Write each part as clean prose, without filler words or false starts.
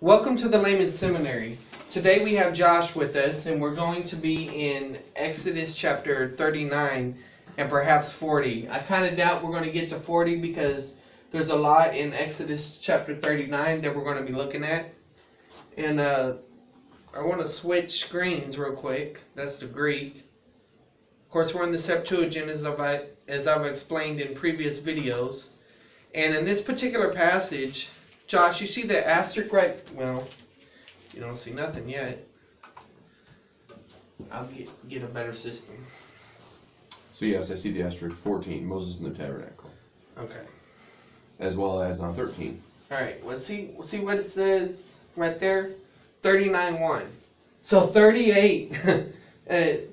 Welcome to the Layman's Seminary. Today we have Josh with us, and we're going to be in Exodus chapter 39 and perhaps 40. I kind of doubt we're going to get to 40 because there's a lot in Exodus chapter 39 that we're going to be looking at. And I want to switch screens real quick. That's the Greek. Of course, we're in the Septuagint as I've explained in previous videos. And in this particular passage, Josh, you see the asterisk right? Well, you don't see nothing yet. I'll get a better system. So yes, I see the asterisk 14, Moses in the tabernacle. Okay. As well as on 13. All right. Let's see what it says right there. 39:1. So 38.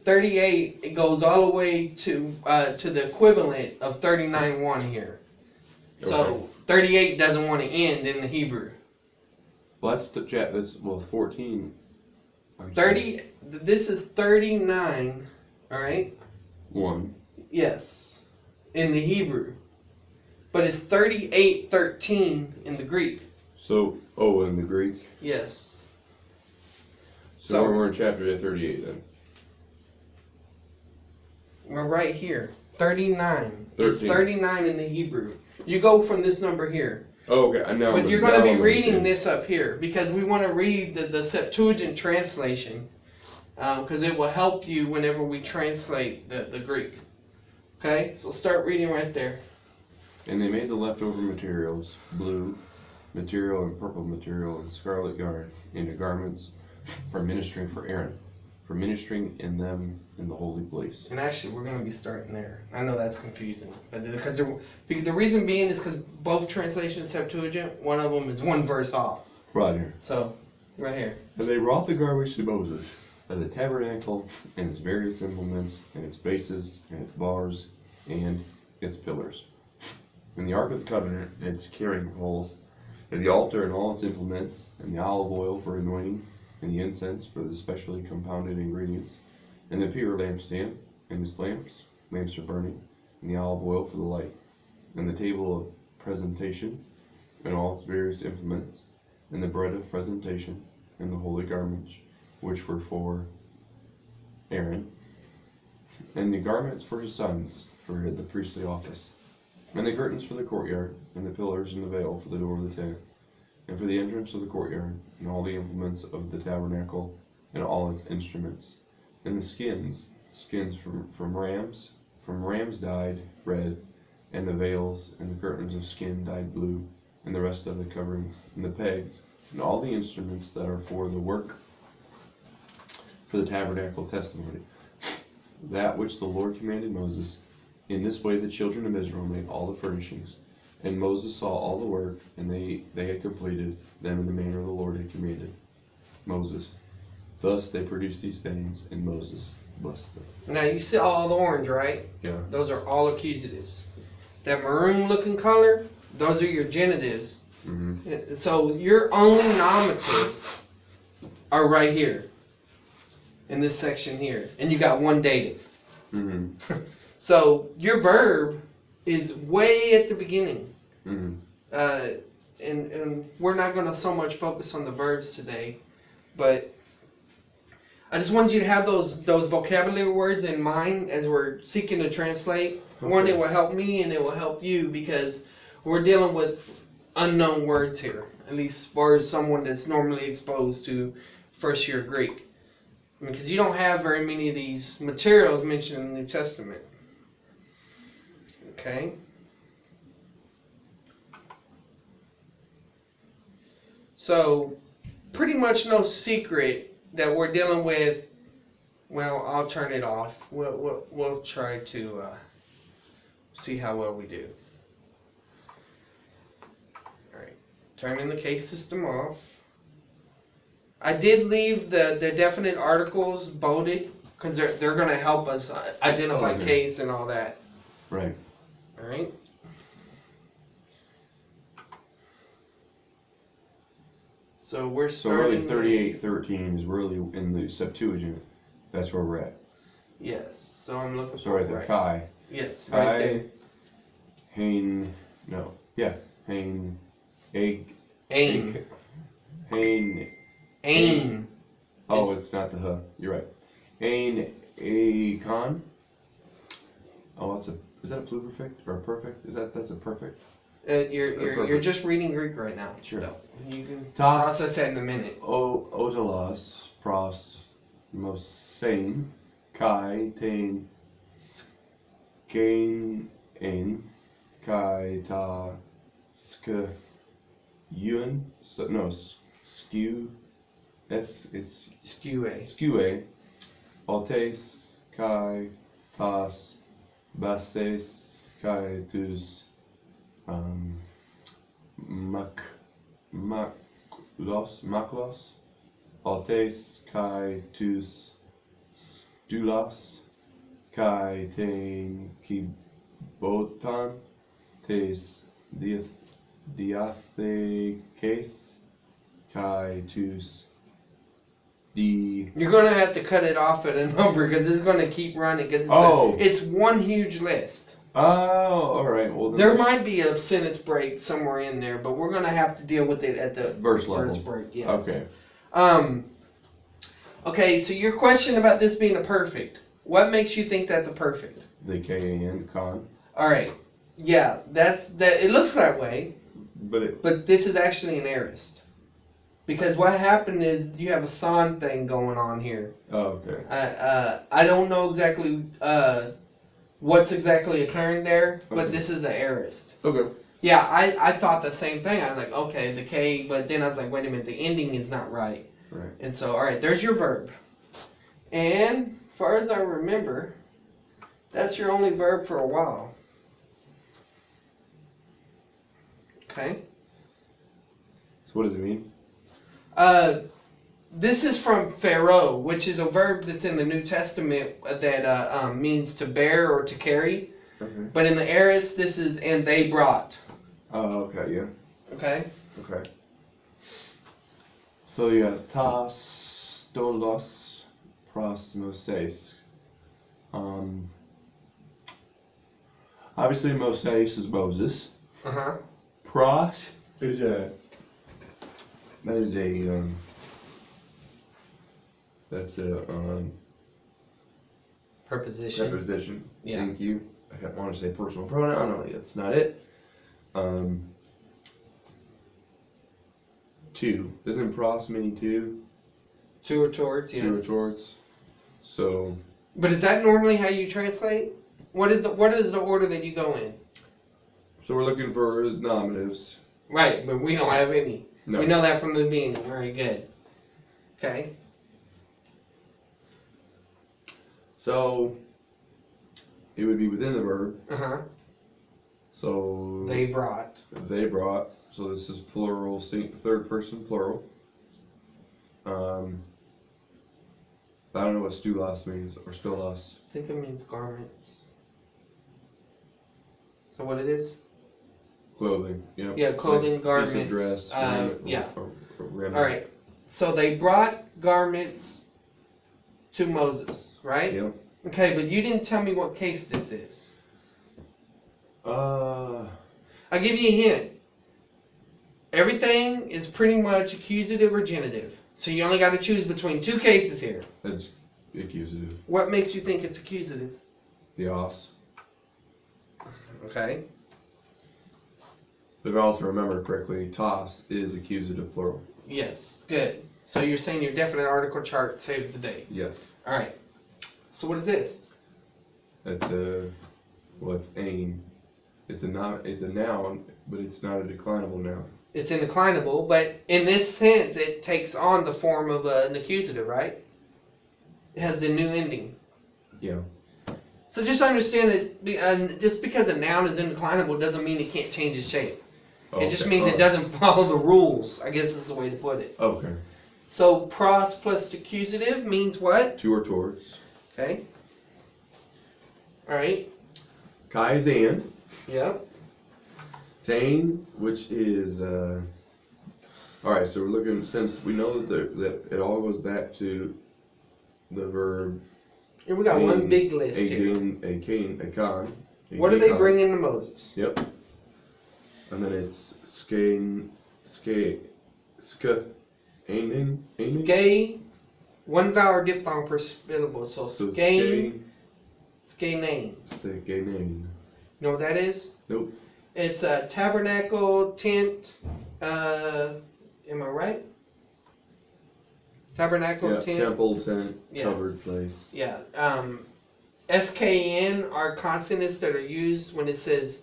38. It goes all the way to the equivalent of 39:1 here. So. Okay. 38 doesn't want to end in the Hebrew. Well, that's 14. 30. This is 39. All right. 1. Yes, in the Hebrew, but it's 38:13 in the Greek. So, in the Greek. Yes. So we're in chapter 38 then. We're right here. 39. 13. It's 39 in the Hebrew. You go from this number here. Oh, okay. But you're going to be reading this up here because we want to read the Septuagint translation because it will help you whenever we translate the Greek. Okay? So start reading right there. And they made the leftover materials, blue material and purple material and scarlet yarn, into garments for ministering for Aaron, for ministering in them in the holy place. And actually, we're going to be starting there. I know that's confusing, but because the reason being is because both translations Septuagint, one of them is one verse off. Right here. So, right here. And they brought the garments to Moses, of the tabernacle, and its various implements, and its bases, and its bars, and its pillars. And the ark of the covenant, and its carrying poles, and the altar and all its implements, and the olive oil for anointing, and the incense for the specially compounded ingredients, and the pure lampstand, and its lamps for burning, and the olive oil for the light, and the table of presentation, and all its various implements, and the bread of presentation, and the holy garments, which were for Aaron, and the garments for his sons, for the priestly office, and the curtains for the courtyard, and the pillars and the veil for the door of the tent, and for the entrance of the courtyard, and all the implements of the tabernacle, and all its instruments, and the skins from rams dyed red, and the veils and the curtains of skin dyed blue, and the rest of the coverings, and the pegs, and all the instruments that are for the work for the tabernacle testimony, that which the Lord commanded Moses. In this way the children of Israel made all the furnishings. And Moses saw all the work, and they had completed them in the manner the Lord had commanded Moses. Thus they produced these things, and Moses blessed them. Now you see all the orange, right? Yeah. Those are all accusatives. That maroon looking color, those are your genitives. Mm-hmm. So your only nominatives are right here. In this section here. And you got one dative. Mm-hmm. So your verb is way at the beginning. Mm-hmm. And we're not going to so much focus on the verbs today, but I just wanted you to have those vocabulary words in mind as we're seeking to translate. Okay. One, it will help me and it will help you because we're dealing with unknown words here, at least as far as someone that's normally exposed to first year Greek. Because you don't have very many of these materials mentioned in the New Testament. Okay. So, pretty much no secret that we're dealing with. Well, I'll turn it off. We'll try to see how well we do. All right. Turning the case system off. I did leave the definite articles bolded because they're going to help us identify case and all that. Right. All right. So we're starting. So really 38:13 is really in the Septuagint. That's where we're at. Yes. So I'm looking for right there. Kai. Yes. Kai, right there. Hain. No. Yeah. Hain. Egg. Aim. Ain. Oh, it's not the huh. You're right. Ain a con. Oh, is that a pluperfect or a perfect? That's a perfect? You're just reading Greek right now. Sure. No, you can Tas. process that in a minute. Otelos pros mosein kai tain skein ein kai ta sk yun no skew it's Skew. skew altes kai tas bases kai tus maklos altes kai tus stulos kai ten kibotan tes diathekes kai tus di. You're gonna have to cut it off at a number because it's gonna keep running. Because it's one huge list. Oh, all right. Well, there might be a sentence break somewhere in there, but we're gonna have to deal with it at the verse level. Break. Yes. Okay. Okay. So your question about this being a perfect, what makes you think that's a perfect? The K-A-N, con. All right. Yeah, that. It looks that way. But this is actually an aorist. Because what happened is you have a son thing going on here. Oh, okay. I don't know exactly what's exactly occurring there, but this is an aorist. Okay. Yeah, I thought the same thing. I was like, okay, the K, but then I was like, wait a minute, the ending is not right. Right. And so, all right, there's your verb. And as far as I remember, that's your only verb for a while. Okay. So what does it mean? This is from pharaoh, which is a verb that's in the New Testament that means to bear or to carry. Okay. But in the aorist, this is and they brought. Oh, okay, yeah. Okay. Okay. So you have tas, stolos, pros, moses. Obviously Moses is Moses. Uh-huh. Pros is a that's a Preposition. preposition. Yeah. Thank you. I want to say personal pronoun. No, that's not it. Two. Doesn't pros mean two? To or towards, yes. To or towards. So. But is that normally how you translate? What is the order that you go in? So we're looking for nominatives. Right, but we don't have any. No. We know that from the beginning. Very good. Okay. So it would be within the verb. Uh-huh. So They brought. They brought. So this is plural, third person plural. I don't know what stulos means or stolos. I think it means garments. Is that what it is? Clothing. Yep. Yeah, clothing, Piece garments. of dress. Yeah. Or All right. So they brought garments to Moses, right? Yep. Okay, but you didn't tell me what case this is. I'll give you a hint. Everything is pretty much accusative or genitive. So you only got to choose between two cases here. That's accusative. What makes you think it's accusative? The os. Okay. But if I also remember correctly, tos is accusative plural. Yes, good. So you're saying your definite article chart saves the day. Yes. All right. So what is this? That's it's ain. It's a noun, but it's not a declinable noun. It's indeclinable, but in this sense, it takes on the form of an accusative, right? It has the new ending. Yeah. So just understand that just because a noun is indeclinable doesn't mean it can't change its shape. Okay. It just means it doesn't follow the rules, I guess is the way to put it. Okay. So pros plus accusative means what? To or towards. Okay. All right. Kai is in. Yep. Tain, which is all right. So we're looking, since we know that it all goes back to the verb. Here we got ain, one big list here. A con. What do they bring into Moses? Yep. And then it's skein, sk, Skay, one vowel or diphthong per syllable. So skane, name. Name. You know what that is? Nope. It's a tabernacle, tent. Am I right? Tabernacle, tent. Temple, tent, covered place. Yeah. SKN are consonants that are used when it says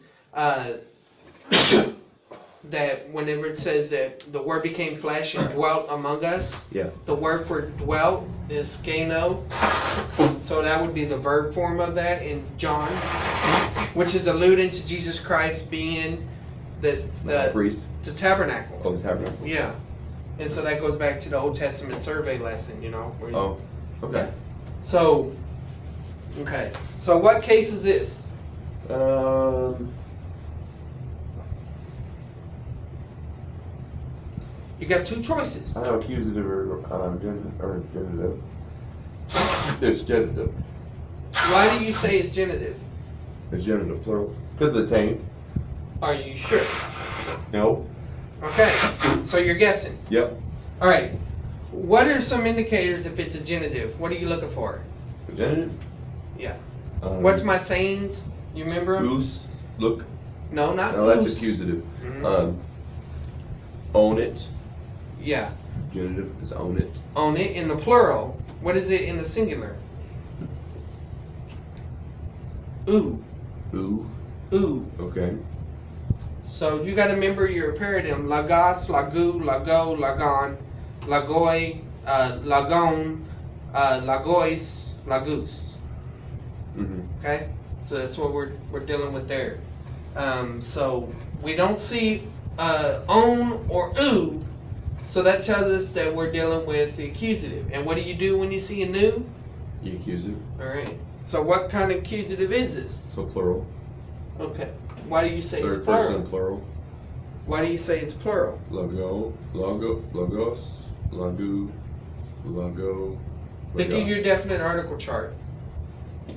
that whenever it says that the word became flesh and dwelt among us. Yeah. The word for dwelt is skeno. So that would be the verb form of that in John, which is alluding to Jesus Christ being the priest. The tabernacle. Oh, the tabernacle. Yeah. And so that goes back to the Old Testament survey lesson, you know. Oh, okay. So, okay. So what case is this? You got two choices. I know accusative or genitive. There's genitive. Why do you say it's genitive? It's genitive, plural. Because of the taint. Are you sure? No. Okay. So you're guessing. Yep. All right. What are some indicators if it's a genitive? What are you looking for? Genitive? Yeah. What's my sayings? You remember them? Goose. Look. No, not No, goose. that's accusative. Mm-hmm. Own it. Yeah. Genitive is own it. Own it in the plural. What is it in the singular? Ooh. Ooh. Ooh. Okay. So you got to remember your paradigm: lagos, lagu, lago, lagon, lagoi, lagon, lagois, lagus. Mm-hmm. Okay, so that's what we're dealing with there. So we don't see own or ooh, so that tells us that we're dealing with the accusative. And what do you do when you see a new? You accusative. All right. So what kind of accusative is this? So plural. Okay. Why do you say it's Third plural? person plural. Why do you say it's plural? Lagos, lagu, lago. Think of your definite article chart.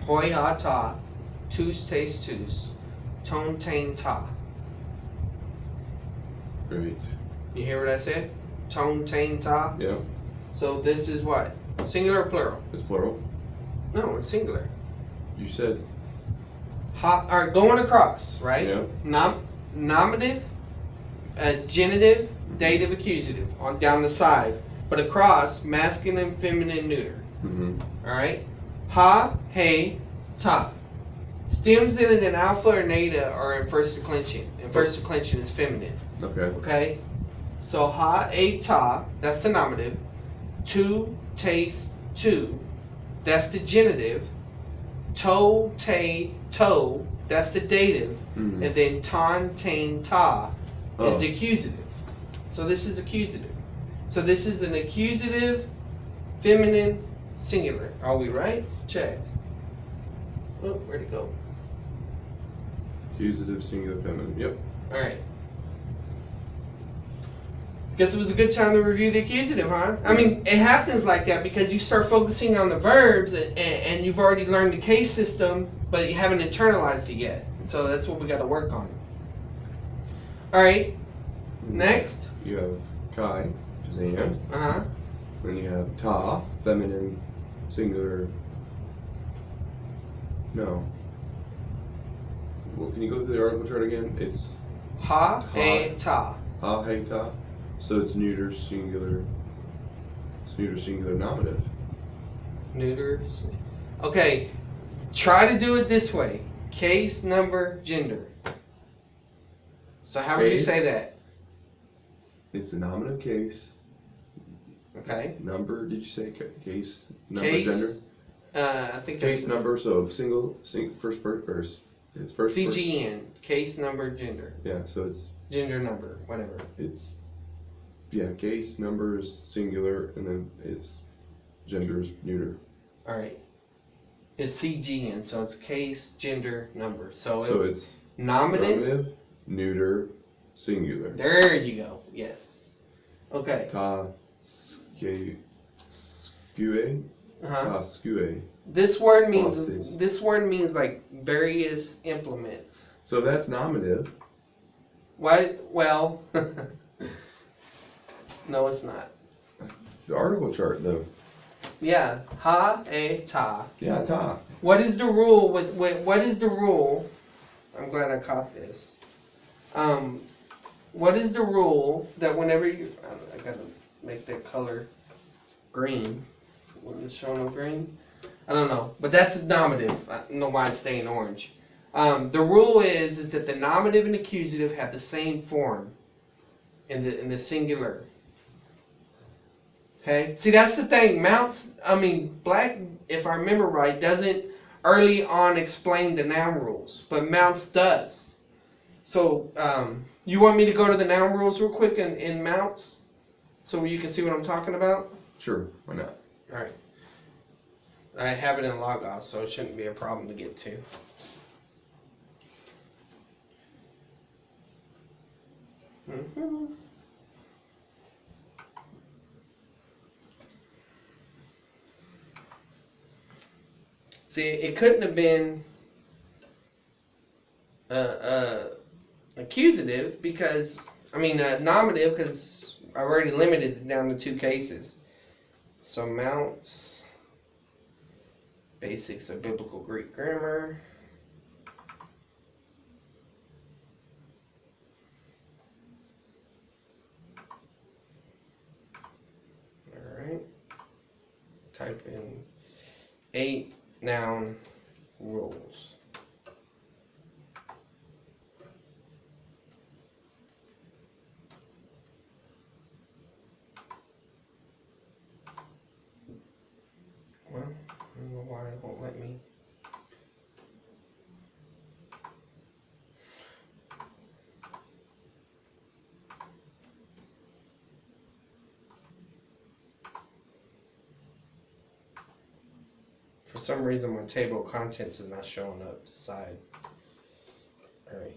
Hoi ha ta, tus tes tus, ton tain ta. Great. You hear what I said? Ton tain ta. Yeah. So this is what? Singular or plural? It's plural. No, it's singular. You said. Or going across, right? Yeah. Nominative, genitive, dative, accusative on down the side, but across masculine, feminine, neuter. Mm-hmm. All right. Ha, hey, ta. Stems in it in alpha or neta are in first declension. And first declension is feminine. Okay. Okay. So ha, a, ta. That's the nominative. Tu, taste, tu. That's the genitive. To, te, to. That's the dative. Mm-hmm. And then ton, tain, ta is Oh. the accusative. So this is accusative. So this is an accusative, feminine, singular. Are we right? Check. Oh, where'd it go? Accusative, singular, feminine. Yep. All right. Guess it was a good time to review the accusative, huh? I mean, it happens like that because you start focusing on the verbs and you've already learned the case system, but you haven't internalized it yet. So that's what we got to work on. All right. Next. You have kai, which is and. Uh-huh. Then you have ta, feminine, singular. No. Well, can you go through the article chart again? It's Ha, he, ta. ha, hey, ta. So it's neuter, singular. It's neuter, singular, nominative. Neuter. Okay. Try to do it this way. Case, number, gender. So how would you Case. say that? It's the nominative case. Okay. Number, did you say case, number, Case. gender? I think Case that's number, so first person, it's first person. CGN. Case, number, gender. Yeah, so it's, Gender, number, whatever. case, number is singular, and then it's gender is neuter. All right. It's CGN, so it's case, gender, number. So It's nominative. nominative, neuter, singular. There you go. Yes. Okay. Ta, skue, Uh-huh. skue. This word Policies. means like various implements. So that's nominative. Why? Well, no, it's not. The article chart, though. Yeah, ha, a, ta. Yeah, ta. What is the rule with what is the rule? I'm glad I caught this. What is the rule that whenever you, I gotta make that color green. When it's showing up green, I don't know, but that's a nominative. I don't know why it's staying orange. The rule is that the nominative and accusative have the same form in the singular. Okay, see that's the thing. Black, if I remember right, doesn't early on explain the noun rules, but Mounts does. So you want me to go to the noun rules real quick in Mounts, so you can see what I'm talking about? Sure, why not? All right. I have it in Logos, so it shouldn't be a problem to get to. See, it couldn't have been accusative because, nominative because I already limited it down to 2 cases. So Mounts, basics of biblical Greek grammar. Alright. Type in 8 noun rules. Well, I don't know why it won't let me. For some reason, my table of contents is not showing up side. All right.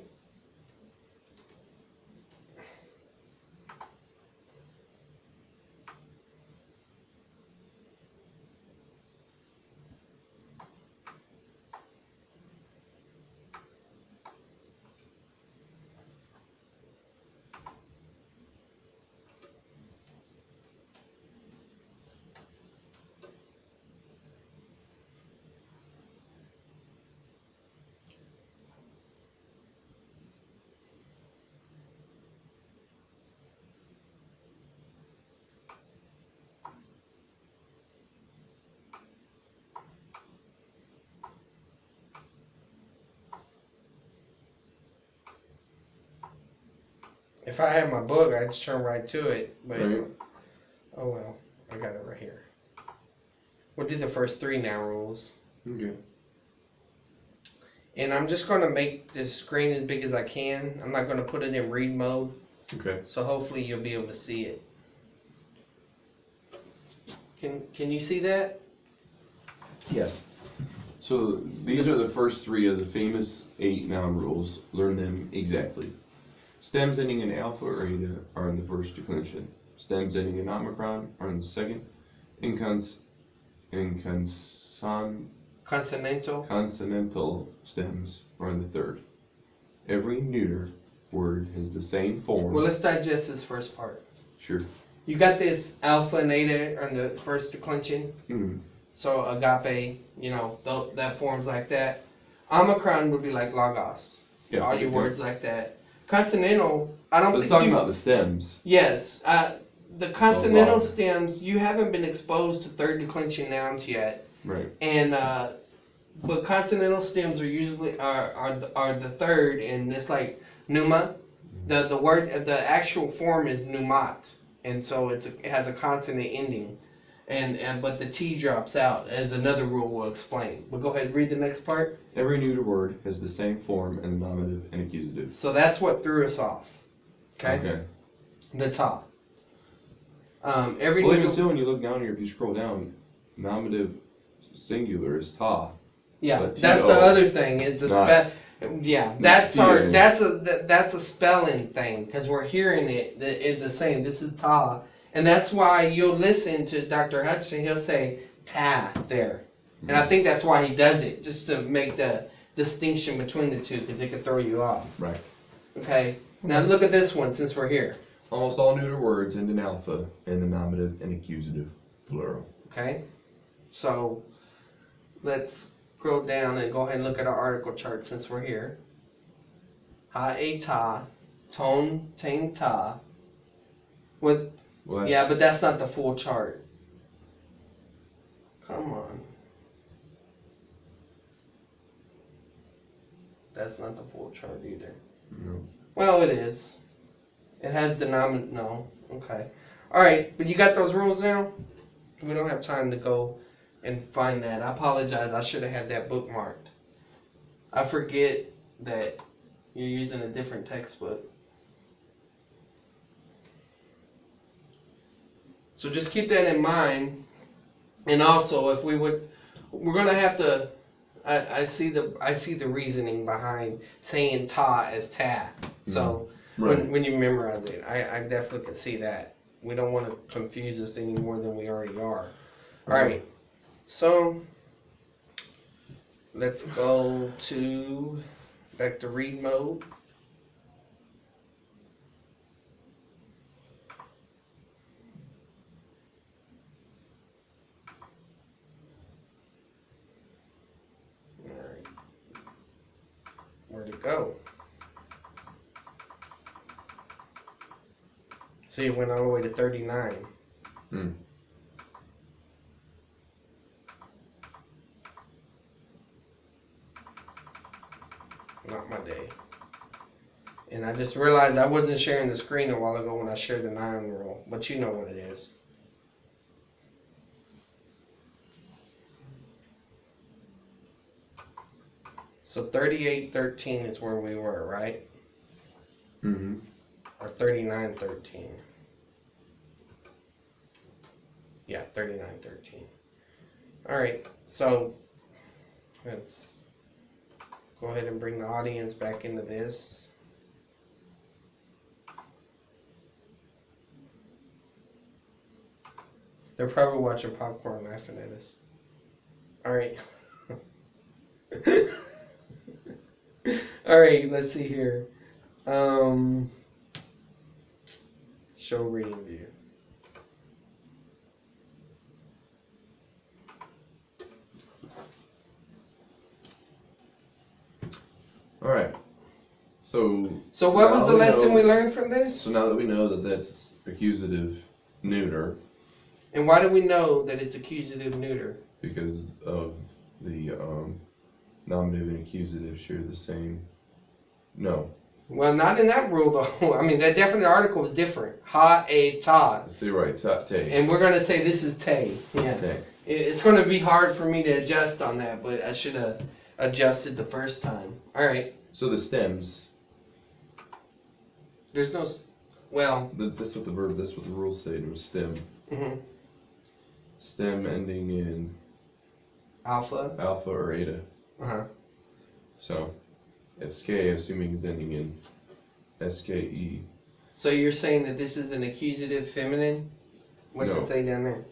If I had my book, I'd just turn right to it. But Right. oh well, I got it right here. We'll do the first 3 noun rules. Okay. And I'm just going to make this screen as big as I can. I'm not going to put it in read mode. Okay. So hopefully you'll be able to see it. Can you see that? Yes. So these are the first 3 of the famous 8 noun rules. Learn them exactly. Stems ending in alpha or eta are in the first declension. Stems ending in omicron are in the second. Consonantal stems are in the third. Every neuter word has the same form. Well, let's digest this first part. Sure. You got this alpha and eta on the first declension. Mm-hmm. So agape, that forms like that. Omicron would be like logos. Yeah, all your okay. words like that. Consonantal, I don't Let's think talk about the stems. Yes, the consonantal So, stems. You haven't been exposed to third declension nouns yet, Right. and but consonantal stems are usually are the third, and it's like pneuma. The word, the actual form is pneumat, and so it has a consonant ending, but the T drops out, as another rule will explain. But go ahead and read the next part. Every neuter word has the same form in the nominative and accusative. So that's what threw us off. Okay. The ta. Every Well, neuter. even still, when you look down here, if you scroll down, nominative singular is ta. Yeah, But that's T-O, the other thing. It's the not- Yeah, that's our T-A. that's a spelling thing because we're hearing it the same. This is ta, and that's why you'll listen to Dr. Hudson. He'll say ta there, and I think that's why he does it, just to make the distinction between the two, because it could throw you off. Right. Okay. Now look at this one since we're here. Almost all neuter words end in alpha in the nominative and accusative plural. Okay? So, let's go down and go ahead and look at our article chart since we're here. Ha, a, ta, ton, ting, ta. With, Well, yeah, but that's not the full chart. Come on. That's not the full chart either. no. Well, it is. It has denominator. No. Okay. Alright, but you got those rules now? We don't have time to go and find that. I apologize. I should have had that bookmarked. I forget that you're using a different textbook. So just keep that in mind. And also, if we would, we're gonna have to. I see the reasoning behind saying ta as ta. So Right. when you memorize it, I definitely can see that. We don't want to confuse us any more than we already are. All right. So let's go to back to read mode. Where'd it go? See, it went all the way to 39. Not my day. And I just realized I wasn't sharing the screen a while ago when I shared the 9 rule, but you know what it is. So 38:13 is where we were, right? Mm-hmm. Or 39:13. Yeah, 39:13. All right, so let's go ahead and bring the audience back into this. They're probably watching popcorn laughing at us. All right. All right, let's see here. Show reading view. All right. So what was now the lesson we learned from this? So now that we know that that's accusative neuter, And why do we know that it's accusative neuter? because of the nominative and accusative share the same. No. Well, not in that rule though. I mean, that definite article was different. Ha, a, ta. So you're right. Te. And we're gonna say this is te. Yeah. Te. It's gonna be hard for me to adjust on that, but I should have adjusted the first time. All right. So the stems. There's no. Well. That's what the verb. That's what the rules say. It was stem. Mhm. Stem ending in Alpha. alpha or eta. Uh-huh. So SK, assuming is ending in SKE. So you're saying that this is an accusative feminine? What's No. it say down there?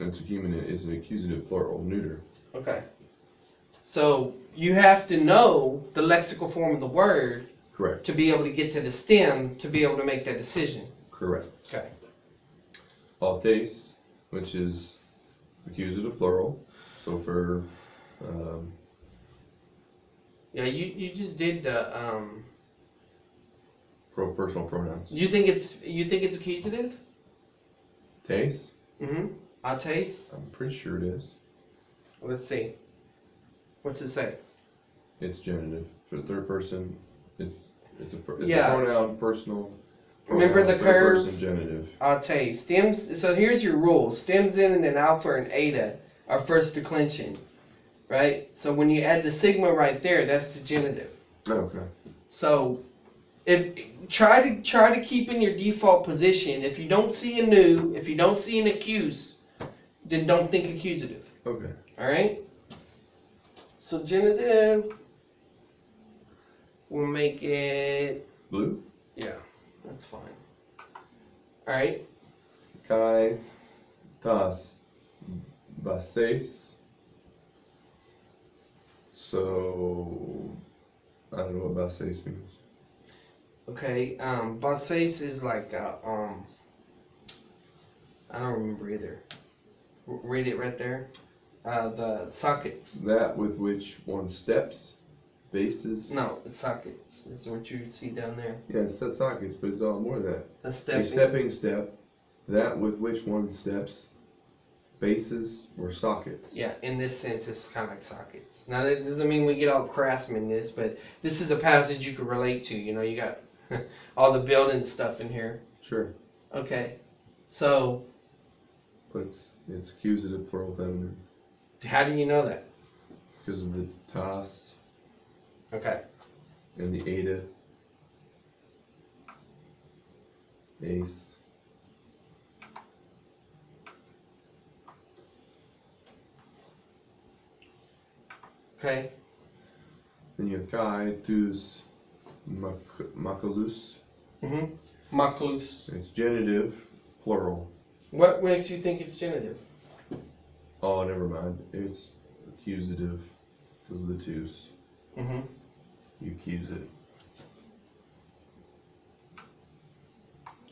It's a human is an accusative plural neuter. Okay. So you have to know the lexical form of the word Correct. to be able to get to the stem to be able to make that decision. Correct. Okay. Autes, which is accusative plural. So for Yeah, you just did the personal pronouns. You think it's accusative? Tes? Mm-hmm. Autes? I'm pretty sure it is. Let's see. What's it say? It's genitive. For the third person, it's a Yeah. pronoun, personal. Remember the third curve? person genitive. Autes. Stems. So here's your rule. Stems in and then alpha and eta are first declension, right? So when you add the sigma right there, that's the genitive. Okay. So if try to keep in your default position. If you don't see a nu, if you don't see an accuse, then don't think accusative. Okay. All right. So genitive, we'll make it Blue? Yeah, that's fine. All right. Kai, tas, bases. So I don't know what bases means. Okay, bases is like, I don't remember either. Read it right there. The sockets. That with which one steps, bases. No, the sockets is what you see down there. Yeah, it says sockets, but it's all more than that. A A stepping. stepping step, that with which one steps, bases or sockets. Yeah, in this sense, it's kind of like sockets. Now, that doesn't mean we get all craftsman in this, but this is a passage you can relate to. You know, you got all the building stuff in here. Sure. Okay, so But it's accusative plural feminine. how do you know that? Because of the toss Okay. and the eta. Ace. Okay. Then you have kai, tus, makalus. Maklus. It's genitive, plural. What makes you think it's genitive? Oh, never mind. It's accusative because of the tus. You accuse it.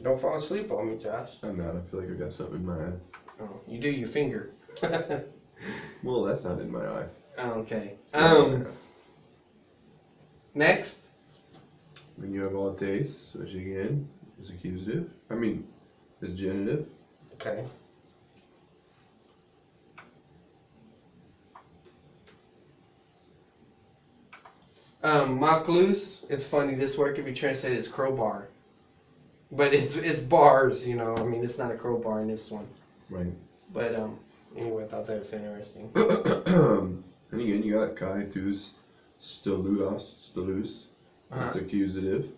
Don't fall asleep on me, Josh. I'm not. I feel like I got something in my eye. Oh, you do your finger. Well, that's not in my eye. Okay. Next. When you have autes, which again is accusative. I mean, is genitive. Okay. Maklus, it's funny, this word can be translated as crowbar. But it's bars, you know, I mean, it's not a crowbar in this one. Right. But, anyway, I thought that was interesting. And again, you got kai, tus, stelus. It's accusative.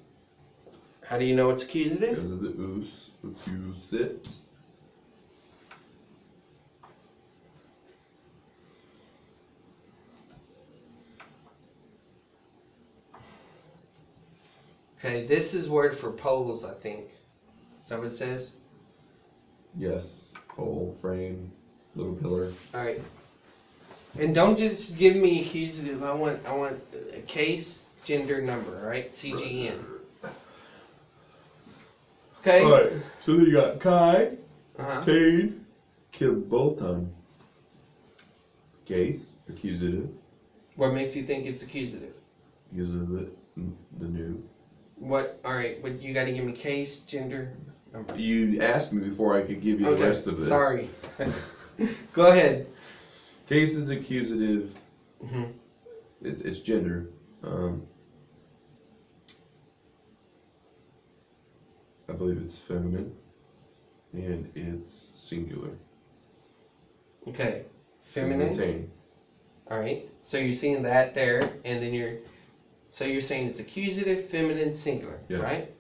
How do you know it's accusative? Because of the us, accusate. Okay, this is word for poles, I think. Is that what it says? Yes. Pole, frame, little pillar. Alright. And don't just give me accusative. I want a case, gender, number, right? CGN. Okay? Alright, so then you got kai, Uh-huh. Cade, kibolton. Case, accusative, What makes you think it's accusative? because of it, the new. What? Alright, but you gotta give me case, gender, number. You asked me before I could give you the rest of this. Sorry. Go ahead. Case is accusative. Mm-hmm. It's gender. I believe it's feminine, and it's singular. Okay. It's Feminine. maintain. Alright. So you're seeing that there, and then you're saying it's accusative, feminine, singular, Yeah. right?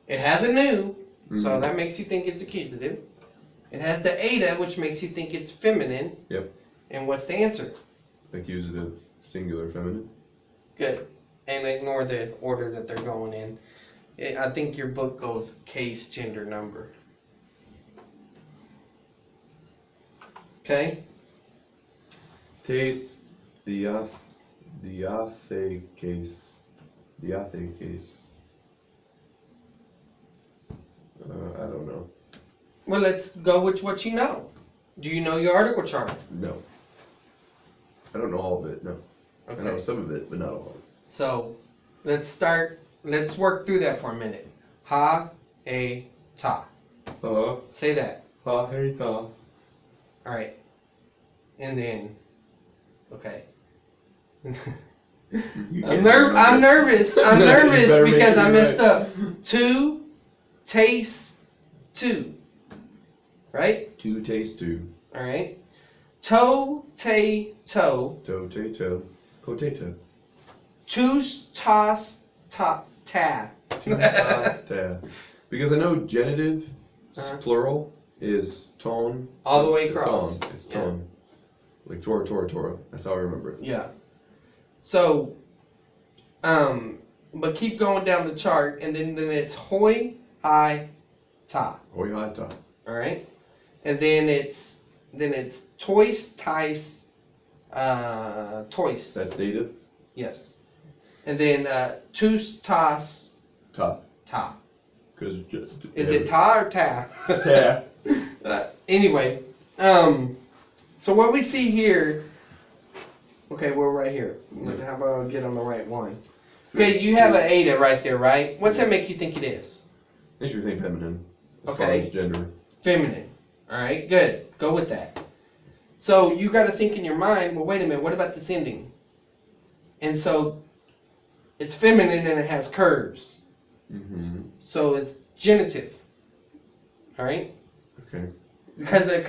It has a new, so Mhm. that makes you think it's accusative. It has the eta, which makes you think it's feminine. Yep. And what's the answer? Accusative, singular, feminine. Good. And ignore the order that they're going in. I think your book goes case, gender, number. Okay? Case, diathe case. Diathe case. I don't know. Well, let's go with what you know. Do you know your article chart? No. I don't know all of it, no. I know Okay. some of it, but not all of it. So, let's work through that for a minute. Ha, a, ta. Say that. Hey, ta. Alright. And then, okay. I'm nervous. I'm nervous better make because sure I you're messed right. up. To, taste, to. Right? To taste to. Alright. To, te, to. Potato. Potato. Tus, toss, ta, ta. Ta. Because I know genitive, Uh-huh. plural, is tone. All the way It's across. It's tone. Like Torah. That's how I remember it. Yeah. So, but keep going down the chart, and then it's hoi, hi, ta. Hoi hai ta. All right, and then it's tois, tis, tois. That's native. Yes, and then tus, tas, Ta. Ta. Because just. Is it ta or ta? Ta. Anyway, so what we see here, okay, we're right here. How about I get on the right one? Okay, you have an eta right there, right? What's that make you think it is? Makes me think feminine. As Okay. far as gender. Feminine. All right, good. Go with that. So you got to think in your mind, well, wait a minute, what about this ending? And so it's feminine and it has curves. Mm-hmm. So it's genitive. All right? Okay. Because of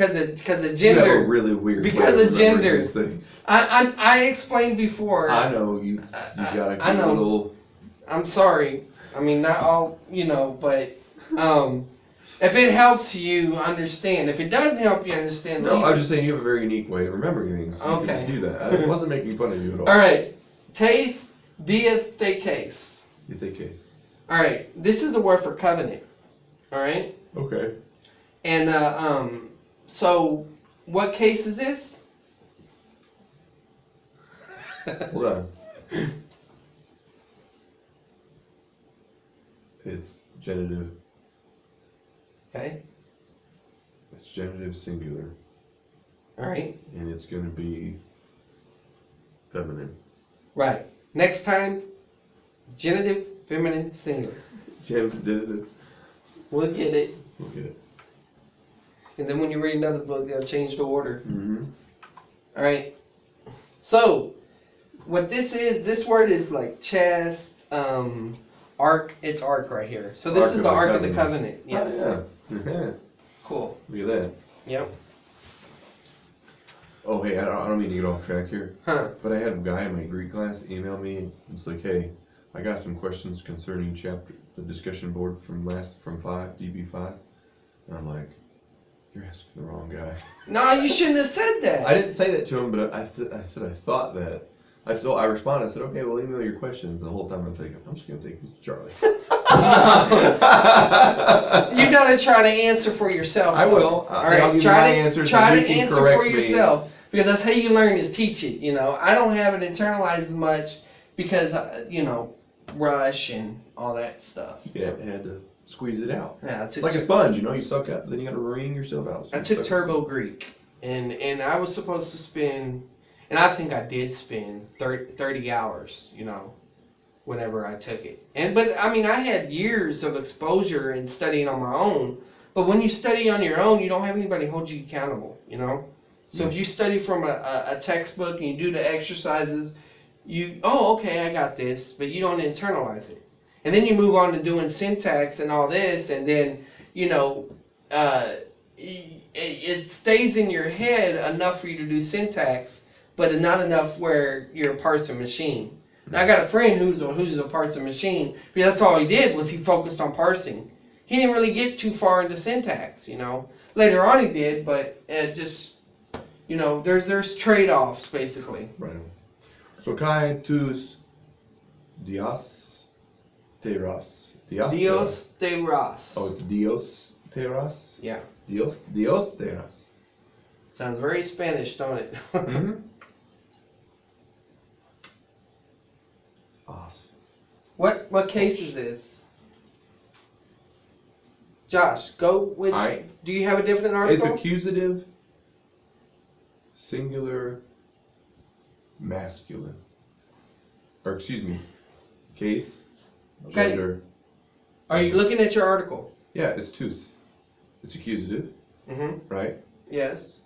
You gender. have a really weird Because way of gender. these things. I explained before. I know you got a I know. little. I'm sorry. I mean, not all, but if it helps you understand, if it doesn't help you understand, No, leave I'm it. just saying you have a very unique way of remembering things. You Okay. can just do that. I wasn't making fun of you at all. All right. Taste diathekes. You think case. All right. This is a word for covenant. All right. Okay. And so what case is this? Hold on. It's genitive. Okay. It's genitive singular. All right. And it's going to be feminine. Right. Next time, genitive, feminine, singular. Genitive. We'll get it. We'll get it. And then when you read another book, they'll change the order. Mm-hmm. All right. So, what this word is like chest, ark. It's ark right here. So this is the Ark of the Covenant. Yes. Oh, yeah. Yeah. Cool. Look at that. Yep. Oh, hey, I don't mean to get off track here. Huh. But I had a guy in my Greek class email me. It's like, hey, I got some questions concerning the discussion board from 5, DB5. And I'm like, you're asking the wrong guy. No, you shouldn't have said that. I didn't say that to him, but I said I thought that. I responded. I said, okay, well, email your questions. And the whole time I'm thinking, I'm just gonna take this to Charlie. You gotta try to answer for yourself. I will. All right, I'll give you my answers. Try and to you can answer correct for me. yourself because that's how you learn is teach it. I don't have it internalized as much because rush and all that stuff. Yeah, I had to squeeze it out. Yeah, It's like a sponge, you suck up, then you got to wring yourself out. So I took Turbo Greek, and I was supposed to spend, and I think I did spend 30 hours, whenever I took it. But I mean, I had years of exposure and studying on my own. But when you study on your own, you don't have anybody hold you accountable, So if you study from a textbook and you do the exercises, okay, I got this, but you don't internalize it. And then you move on to doing syntax and all this, and then, it stays in your head enough for you to do syntax, but not enough where you're a parsing machine. Now, I got a friend who's a parsing machine, but that's all he did was he focused on parsing. He didn't really get too far into syntax, Later on he did, but it just, there's trade-offs, basically. Right. So kai tus dios teras. Dios te ras. Oh, it's dios teras? Yeah. Dios teras. Sounds very Spanish, don't it? Mm-hmm. Awesome. What case is this? Josh, go with. Do you have a different article? It's accusative, singular, masculine. Or excuse me, case, Okay. gender. Are you looking at your article? Yeah, it's tus. It's accusative, Mm-hmm. right? Yes.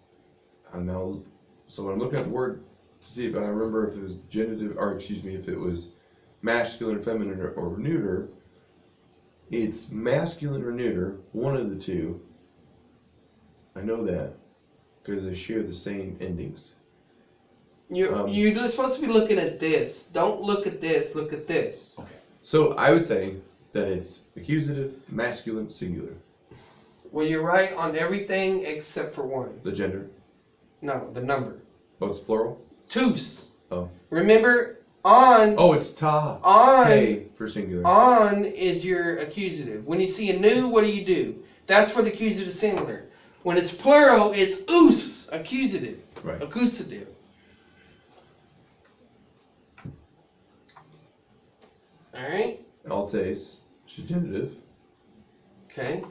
And now, so when I'm looking at the word to see if I remember if it was genitive, or excuse me, if it was masculine, feminine, or neuter, it's masculine or neuter, one of the two. I know that because they share the same endings. You're supposed to be looking at this. Don't look at this. Look at this. Okay. So I would say that it's accusative, masculine, singular. Well, you're right on everything except for one. The gender. No, the number. Oh, it's plural. Tus. Oh. Remember, on. Oh, it's ta. On. K for singular. On is your accusative. When you see a new, what do? That's for the accusative singular. When it's plural, it's us, accusative. Right. Accusative. All right. Altes, which is genitive, Okay.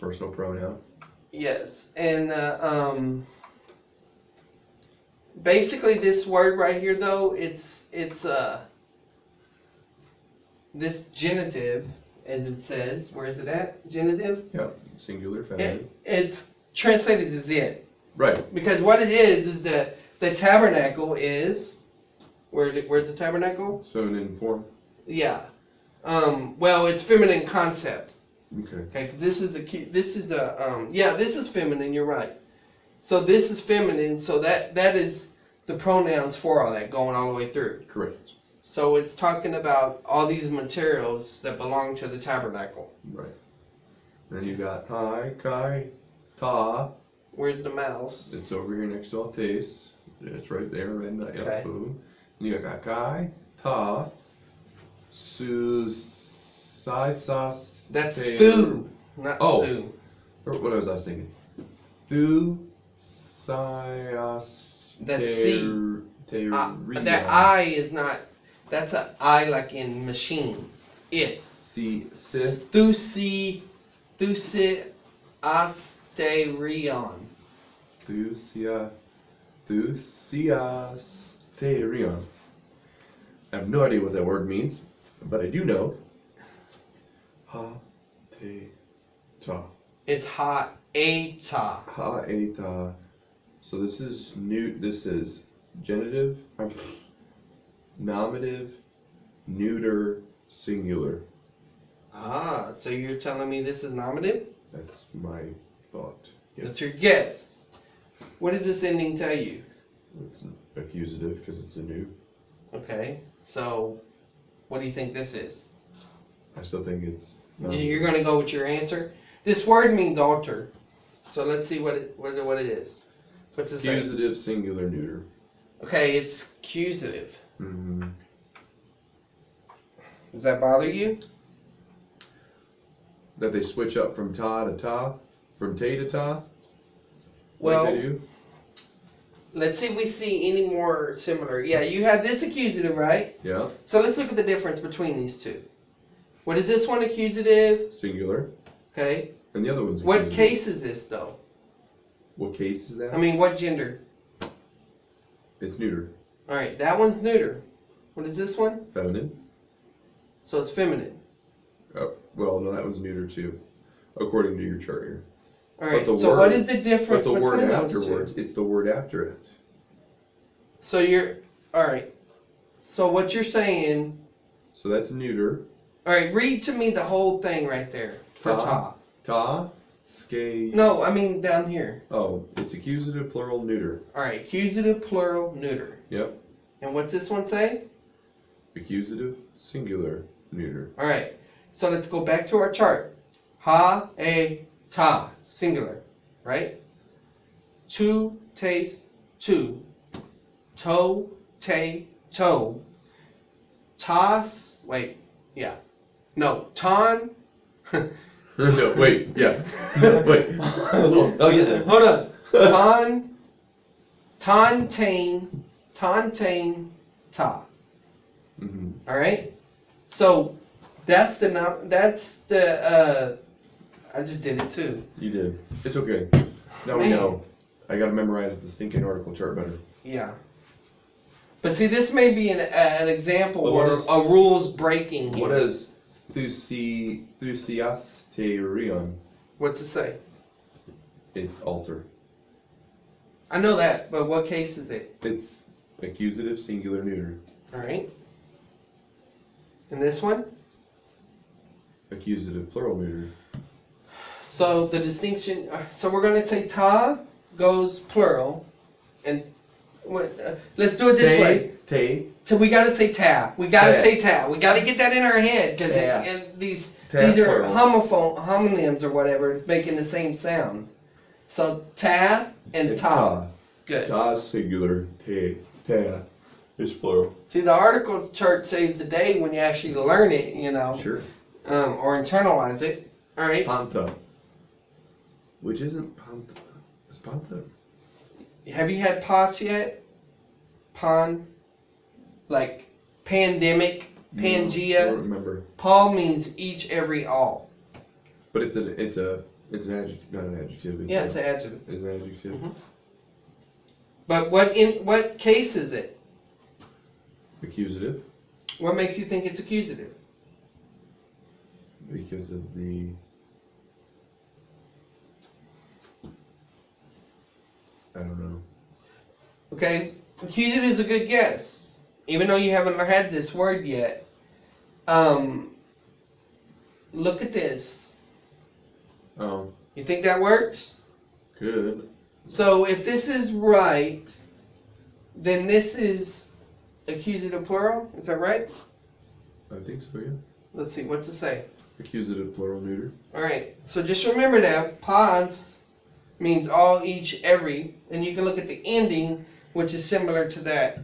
personal pronoun. Yes, and basically this word right here, though, it's this genitive, as it says. Where is it at? Genitive. Yep. Singular, feminine. It's translated as it. Right. Because what it is that the tabernacle is. Where's the tabernacle? It's feminine form. Yeah. Well, it's feminine concept. Okay. Okay, because this is feminine. You're right. So this is feminine. So that is the pronouns for all that going all the way through. Correct. So it's talking about all these materials that belong to the tabernacle. Right. Then you got tai, kai, ta. Where's the mouse? It's over here next to Altes. It's right there, red nut, yellow. Okay. Boom. And you got kai, ta, su, sai, sas. That's te- thu, not Oh. su. Or what was I thinking? Thu, sai, as. That's C. That I is not. That's a I like in machine. It. Si, si. Thusi asterion. Thusiasterion. I have no idea what that word means, but I do know. Ha, te, ta. It's ha-eta. Ha, e, ta. So this is new. This is genitive, nominative, neuter, singular. Ah, so you're telling me this is nominative? That's my thought. Yep. That's your guess. What does this ending tell you? It's accusative because it's a new. Okay, so what do you think this is? I still think it's. You're going to go with your answer? This word means alter. So let's see what it is. What's it say? Accusative, singular, neuter. Okay, it's accusative. Mm-hmm. Does that bother you? That they switch up from ta to ta, from te to ta. Well, like they do. let's see if we see any more similar. Yeah, you have this accusative, right? Yeah. So let's look at the difference between these two. What is this one accusative? Singular. Okay. And the other one's What accusative. case is this, though? What case is that? I mean, what gender? It's neuter. All right, that one's neuter. What is this one? Feminine. So it's feminine. Oh, well, no, that one's neuter too, according to your chart here. All right. But the So word- what is the But difference the word between those afterwards, two? it's the word after it. So you're all right. So what you're saying? So that's neuter. All right. Read to me the whole thing right there for Ta. ta. Ta, ske. No, I mean down here. Oh, it's accusative, plural, neuter. All right. Accusative, plural, neuter. Yep. And what's this one say? Accusative, singular, neuter. All right. So let's go back to our chart. Ha, a, ta, singular, right? To, taste, to. To, te, to. Tas, wait, yeah. No, ton. No, wait, yeah. No, wait. Hold on. I'll get there. Hold on. Tontain, ta. Mm-hmm. All right. So that's the I just did it too. You did. It's okay. Now we Man. know. I gotta memorize the stinking article chart better. Yeah. But see, this may be an example Well, what where is- a rule's breaking here. What is thusiasterion? What's it say? It's alter. I know that, but what case is it? It's accusative, singular, neuter. All right. And this one? Accusative, plural, neuter. So the distinction. So we're going to say ta goes plural, and let's do it this way. Te. So we got to say ta. We got to Ta. say ta. We got to get that in our head because Ta. these Ta, are plural. homonyms or whatever. It's making the same sound. So ta and It's ta. Good. Ta is singular. Te. Ta is plural. See, the articles chart saves the day when you actually learn it, you know, Sure. or internalize it. All right. Panta. Which isn't panta. Is panta? Have you had pos yet? Pon? Like pandemic? Pangea. I don't remember. Paul means each, every, all. But it's an adjective, not an adjective. It's an adjective. It's an adjective. Mm-hmm. But what case is it? Accusative. What makes you think it's accusative? Because of the. I don't know. Okay, accusative is a good guess, even though you haven't had this word yet. Look at this. Oh. You think that works? Good. So if this is right, then this is accusative plural. Is that right? I think so, yeah. Let's see, what's it say? Accusative plural neuter. Alright, so just remember that pons means all, each, every, and you can look at the ending, which is similar to that.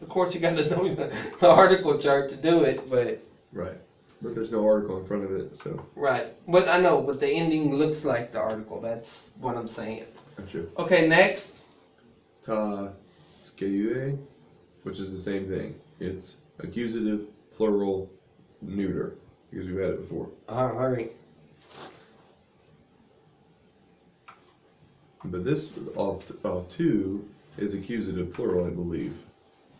Of course, you got to know the article chart to do it, but... Right. But there's no article in front of it, so. Right, but I know, but the ending looks like the article. That's what I'm saying. Gotcha. Okay, next. Ta skeude, which is the same thing. It's accusative plural neuter, because we've had it before. Alright. But this all two is accusative plural, I believe.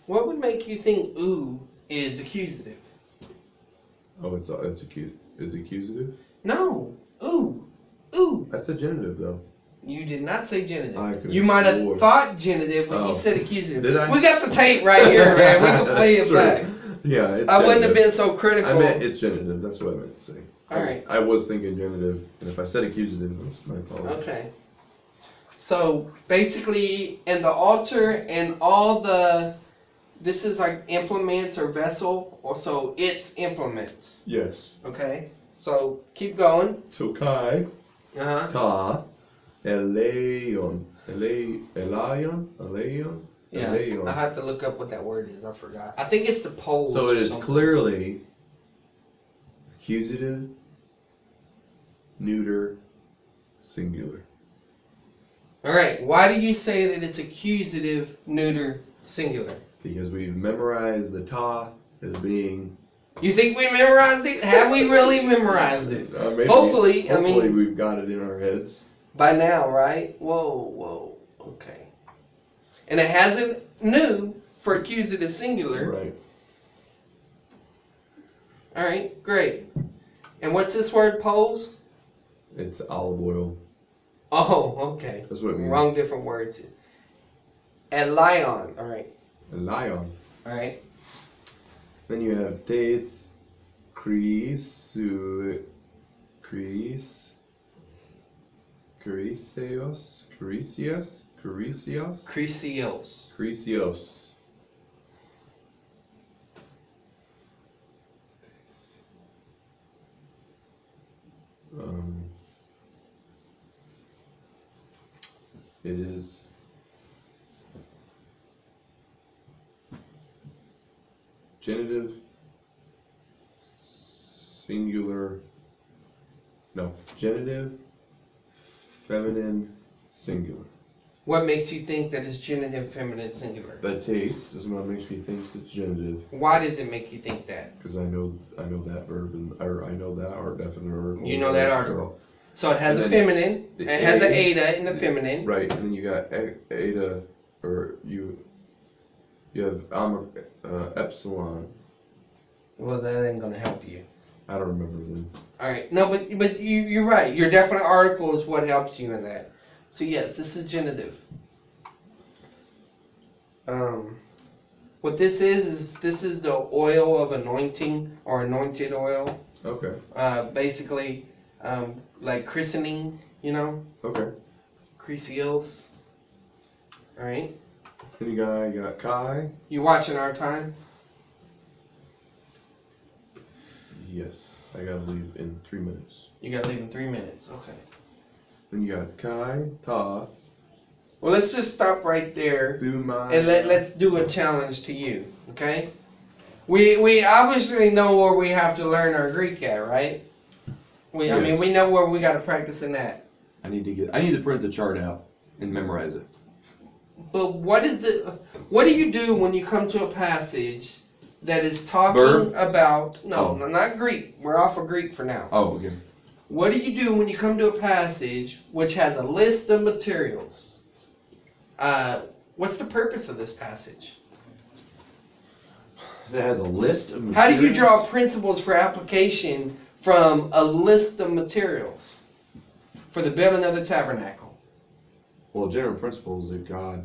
What would make you think ooh is accusative? Oh, it's accusative? No. Ooh. Ooh. I said genitive though. You did not say genitive. I could've You might have swore. thought genitive when you Oh. said accusative. Did I? We got the tape right here, man. We can play it True. back. Yeah, it's I wouldn't have genitive. been so critical. I meant it's genitive. That's what I meant to say. Alright. I was thinking genitive, and if I said accusative, that's my fault. Okay. So basically, in the altar and all the, this is like implements or vessel, or so it's implements. Yes. Okay. So keep going. So kai, ta, eleion, eleion. Yeah. I have to look up what that word is. I forgot. I think it's the poles. So it or is something. clearly accusative, neuter, singular. All right. Why do you say that it's accusative, neuter, singular? Because we've memorized the ta as being. You think we memorized it? Have we really memorized it? Maybe, Hopefully, I mean, we've got it in our heads. by now, right? Whoa. Okay. And it hasn't new for accusative singular. Right. All right, great. And what's this word, poles? It's olive oil. Oh, okay. That's what it means. Wrong, different words. And lion. All right. A lion. All right. Then you have tes, Crisios. It is genitive, singular, no, genitive, feminine, singular. What makes you think that it's genitive, feminine, singular? The taste is what makes me think it's genitive. Why does it make you think that? Because I know that verb, or I know that or definite article. You know that article. So it has And a then feminine. the It has an A- eta in the feminine. Right, and then you got eta, or you have epsilon. Well, that ain't gonna help you. I don't remember them. All right. No, but you're right. Your definite article is what helps you in that. So yes, this is genitive. What this is this is the oil of anointing or anointed oil. Okay. Basically, like christening, you know. Okay. Chrysios. All right. Then you got Kai. You watching our time? Yes. I gotta leave in 3 minutes. You gotta leave in 3 minutes. Okay. Then you got Kai, Ta, Well, let's just stop right there. Thumai. And let's do a challenge to you, okay? We obviously know where we have to learn our Greek at, right? I mean, Yes. we know where we got to practice in that. I need to print the chart out and memorize it. But what do you do when you come to a passage that is talking Verb? about, no, Oh. not Greek. We're off of Greek for now. Oh, okay. What do you do when you come to a passage which has a list of materials? What's the purpose of this passage? It has a list of materials. How do you draw principles for application from a list of materials for the building of the tabernacle? Well, general principle is that God.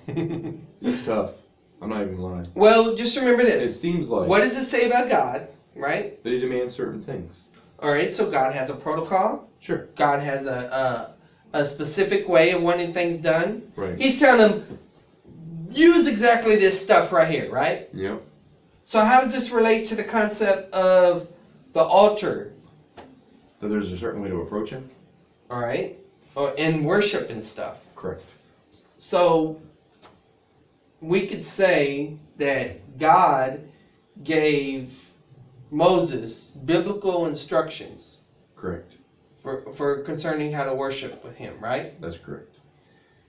It's tough. I'm not even lying. Well, just remember It this. seems like What does it say about God, right? that He demands certain things. All right, so God has a protocol. Sure. God has a specific way of wanting things done. Right. He's telling them, use exactly this stuff right here, right? Yep. So how does this relate to the concept of the altar? That there's a certain way to approach Him. All right, and worship and stuff. Correct. So we could say that God gave Moses biblical instructions Correct. for concerning how to worship with him, right? That's correct.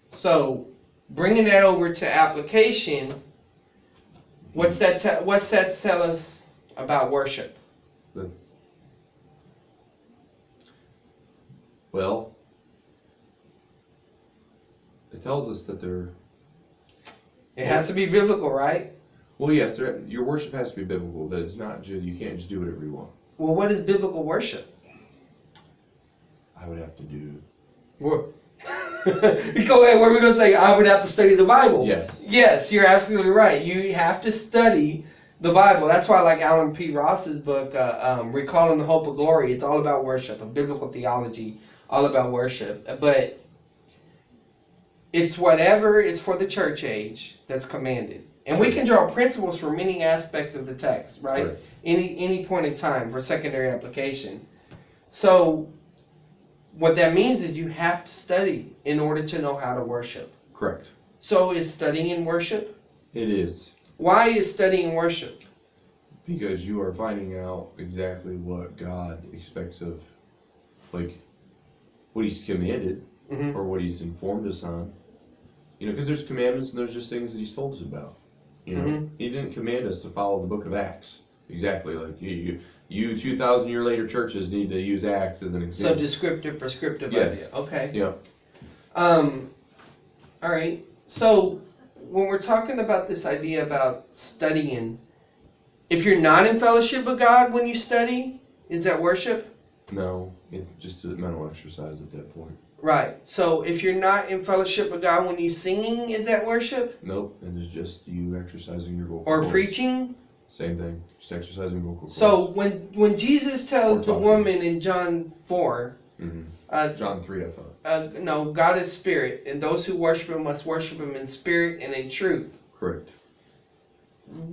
So bringing that over to application, what's that tell us about worship? Well, it tells us that they're. It has to be biblical, right? Well, yes, your worship has to be biblical. That it's not just, you can't just do whatever you want. Well, what is biblical worship? I would have to do. Go ahead. What are we going to say? I would have to study the Bible. Yes. Yes, you're absolutely right. You have to study the Bible. That's why I like Alan P. Ross's book, Recalling the Hope of Glory. It's all about worship, a biblical theology, all about worship. But it's whatever is for the church age that's commanded. And we can draw principles from any aspect of the text, right? Right. Any point in time for secondary application. So what that means is you have to study in order to know how to worship. Correct. So is studying worship? It is. Why is studying worship? Because you are finding out exactly what God expects of, like, what He's commanded, Mm-hmm. or what He's informed us on. You know, because there's commandments and there's just things that He's told us about. You know, Mm-hmm. He didn't command us to follow the book of Acts. Exactly. Like, you 2,000 year later churches need to use Acts as an So example. descriptive, prescriptive Yes. idea. Okay. Yeah. All right. So when we're talking about this idea about studying, if you're not in fellowship with God when you study, is that worship? No, it's just a mental exercise at that point. Right. So if you're not in fellowship with God when you're singing, is that worship? Nope, and it's just you exercising your vocal Or cords. Preaching? Same thing, just exercising vocal cords. So when Jesus tells Or the talking. woman in John 4, John 3, I thought. no, God is spirit, and those who worship Him must worship Him in spirit and in truth. Correct.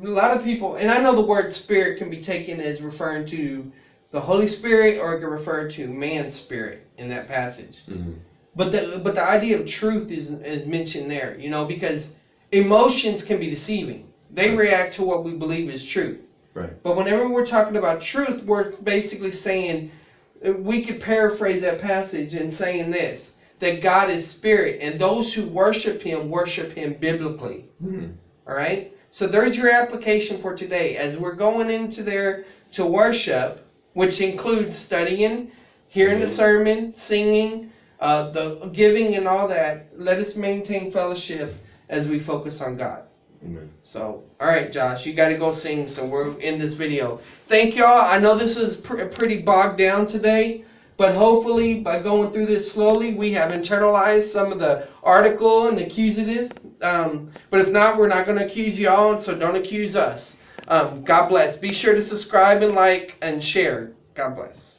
A lot of people, and I know the word spirit can be taken as referring to the Holy Spirit, or it can refer to man's spirit in that passage. Mm-hmm. But the idea of truth is mentioned there, you know, because emotions can be deceiving. They Right. react to what we believe is truth. Right. But whenever we're talking about truth, we're basically saying, we could paraphrase that passage in saying this, that God is spirit, and those who worship Him biblically. Mm-hmm. All right? So there's your application for today. As we're going into there to worship, which includes studying, hearing the sermon, singing, the giving and all that, let us maintain fellowship as we focus on God. Amen. So, all right, Josh, you got to go sing, so we're in this video. Thank y'all. I know this was pretty bogged down today, but hopefully by going through this slowly, we have internalized some of the article and accusative. But if not, we're not going to accuse y'all, so don't accuse us. God bless. Be sure to subscribe and like and share. God bless.